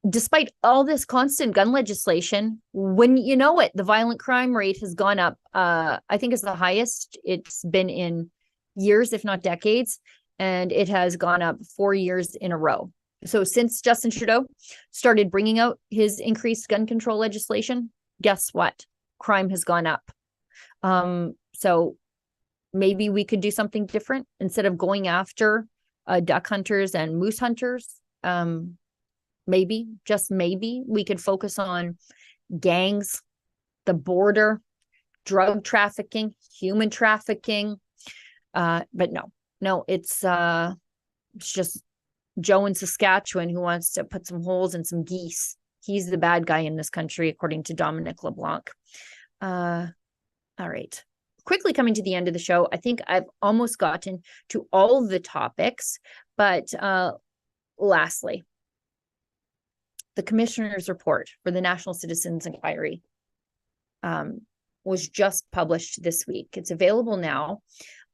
despite all this constant gun legislation, when you know it, the violent crime rate has gone up. I think it's the highest it's been in years, if not decades. And it has gone up 4 years in a row. So since Justin Trudeau started bringing out his increased gun control legislation, guess what? Crime has gone up. So maybe we could do something different instead of going after duck hunters and moose hunters. Maybe, just maybe, we could focus on gangs, the border, drug trafficking, human trafficking. But no, it's just Joe in Saskatchewan who wants to put some holes in some geese. He's the bad guy in this country, according to Dominic LeBlanc. All right. Quickly coming to the end of the show, I think I've almost gotten to all of the topics, but lastly, the commissioner's report for the National Citizens Inquiry was just published this week. It's available now.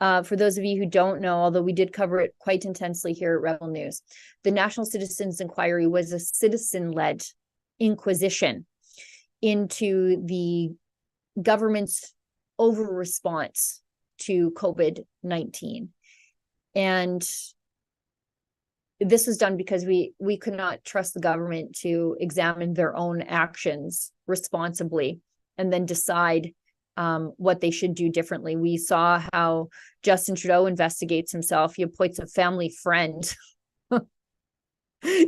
For those of you who don't know, although we did cover it quite intensely here at Rebel News, the National Citizens Inquiry was a citizen-led inquisition into the government's over-response to COVID-19. And this was done because we could not trust the government to examine their own actions responsibly and then decide what they should do differently. We saw how Justin Trudeau investigates himself. He appoints a family friend,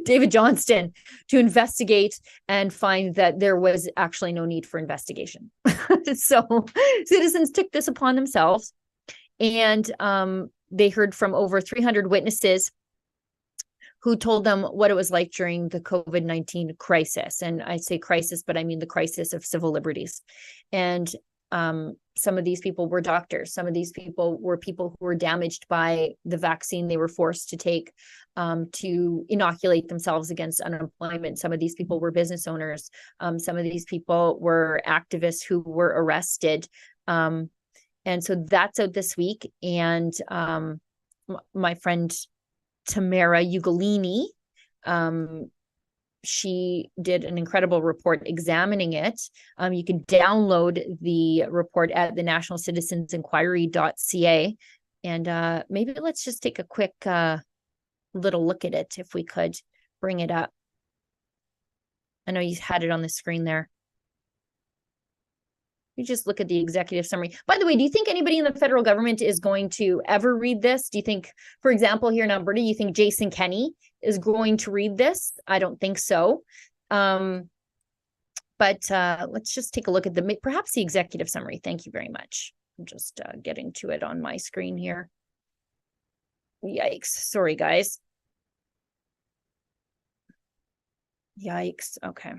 David Johnston, to investigate and find that there was actually no need for investigation. So citizens took this upon themselves, and they heard from over 300 witnesses who told them what it was like during the COVID-19 crisis. And I say crisis, but I mean the crisis of civil liberties. And some of these people were doctors. Some of these people were people who were damaged by the vaccine they were forced to take to inoculate themselves against unemployment. Some of these people were business owners. Some of these people were activists who were arrested. And so that's out this week. And my friend Tamara Ugolini, she did an incredible report examining it. You can download the report at the nationalcitizensinquiry.ca. And maybe let's just take a quick little look at it, if we could bring it up. I know you had it on the screen there. You just look at the executive summary. By the way, do you think anybody in the federal government is going to ever read this? Do you think, for example, here in Alberta, you think Jason Kenney is going to read this? I don't think so. But let's just take a look at perhaps the executive summary. Thank you very much. I'm just getting to it on my screen here. Yikes. Sorry, guys. Yikes. Okay.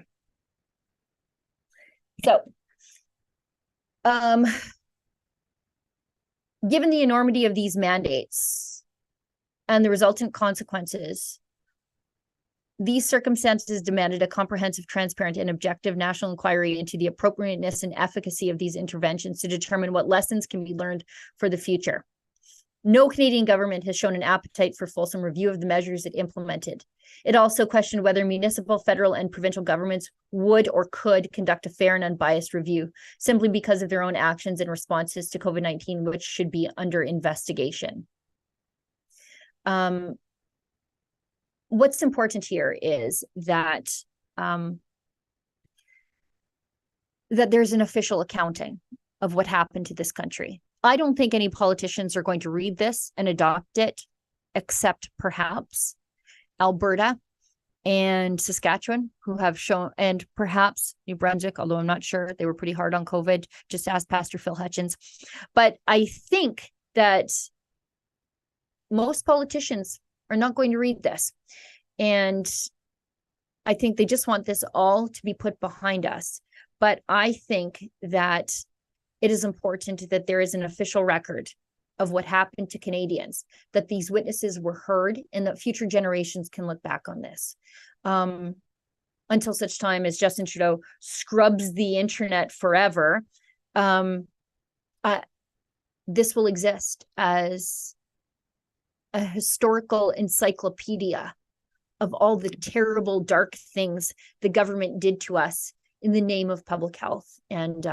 So, given the enormity of these mandates and the resultant consequences, these circumstances demanded a comprehensive, transparent, and objective national inquiry into the appropriateness and efficacy of these interventions to determine what lessons can be learned for the future. No Canadian government has shown an appetite for fulsome review of the measures it implemented. It also questioned whether municipal, federal, and provincial governments would or could conduct a fair and unbiased review simply because of their own actions and responses to COVID-19, which should be under investigation. what's important here is that that there's an official accounting of what happened to this country. I don't think any politicians are going to read this and adopt it, except perhaps Alberta and Saskatchewan, who have shown, and perhaps New Brunswick, although I'm not sure. They were pretty hard on COVID. Just ask Pastor Phil Hutchins. But I think that most politicians are not going to read this. And I think they just want this all to be put behind us. But I think that it is important that there is an official record of what happened to Canadians, that these witnesses were heard, and that future generations can look back on this. Until such time as Justin Trudeau scrubs the internet forever, this will exist as a historical encyclopedia of all the terrible, dark things the government did to us in the name of public health. And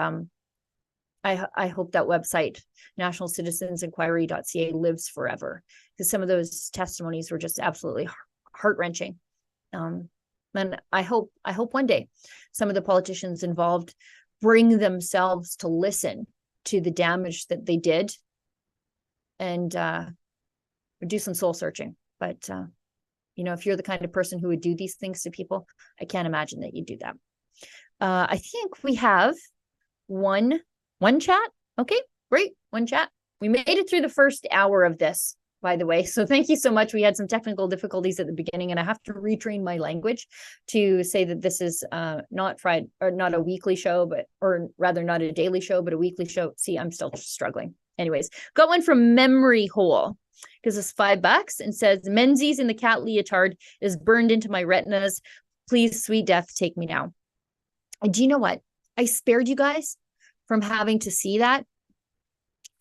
I hope that website, nationalcitizensinquiry.ca, lives forever, because some of those testimonies were just absolutely heart-wrenching. And I hope one day some of the politicians involved bring themselves to listen to the damage that they did and do some soul searching. But if you're the kind of person who would do these things to people, I can't imagine that you do that. I think we have one chat. Okay, great. One chat. We made it through the first hour of this, by the way. So thank you so much. We had some technical difficulties at the beginning, and I have to retrain my language to say that this is not Friday, or not a weekly show, or rather not a daily show, but a weekly show. See, I'm still struggling. Anyways, got one from Memory Hole, because it's $5 and says, Menzies in the cat leotard is burned into my retinas. Please, sweet death, take me now. And do you know what? I spared you guys from having to see that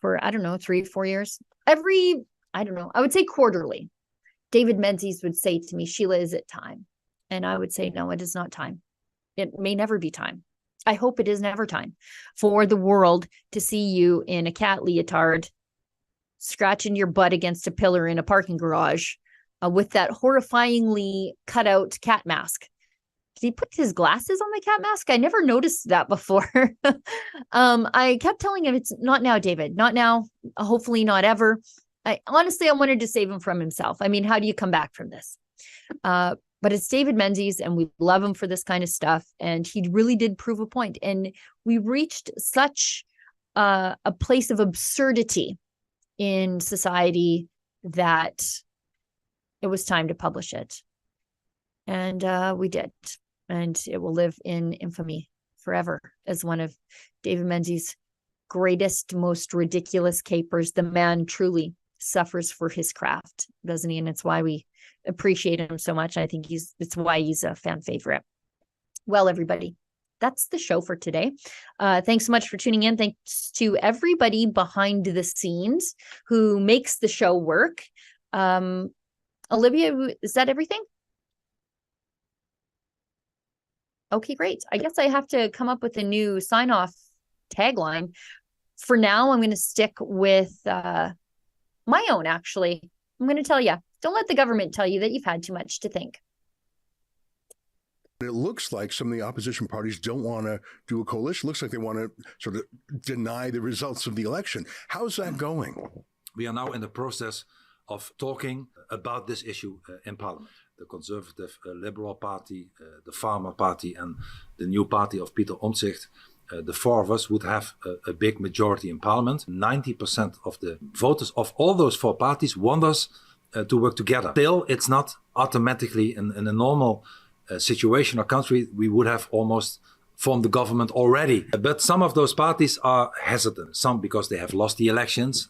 for, 3-4 years. I would say quarterly. David Menzies would say to me, Sheila, is it time? And I would say, no, it is not time. It may never be time. I hope it is never time for the world to see you in a cat leotard, scratching your butt against a pillar in a parking garage with that horrifyingly cut out cat mask. Did he put his glasses on the cat mask? I never noticed that before. I kept telling him, it's not now, David, not now. Hopefully not ever. I wanted to save him from himself. I mean, how do you come back from this? But it's David Menzies, and we love him for this kind of stuff. And he really did prove a point. And we reached such a place of absurdity in society that it was time to publish it. And we did. And it will live in infamy forever as one of David Menzies' greatest, most ridiculous capers. The man truly suffers for his craft, doesn't he? And it's why we appreciate him so much. I think it's why he's a fan favorite. Well, everybody, that's the show for today. Thanks so much for tuning in. Thanks to everybody behind the scenes who makes the show work. Olivia, is that everything? Okay, great. I guess I have to come up with a new sign-off tagline. For now, I'm going to stick with my own, actually. I'm going to tell you, don't let the government tell you that you've had too much to think. It looks like some of the opposition parties don't want to do a coalition. It looks like they want to sort of deny the results of the election. How's that going? We are now in the process of talking about this issue in Parliament. The Conservative Liberal Party, the Farmer Party, and the new party of Peter Omtzigt, the four of us would have a big majority in Parliament. 90% of the voters of all those four parties want us to work together. Still, it's not automatically in a normal situation or country, we would have almost formed the government already. But some of those parties are hesitant, some because they have lost the elections.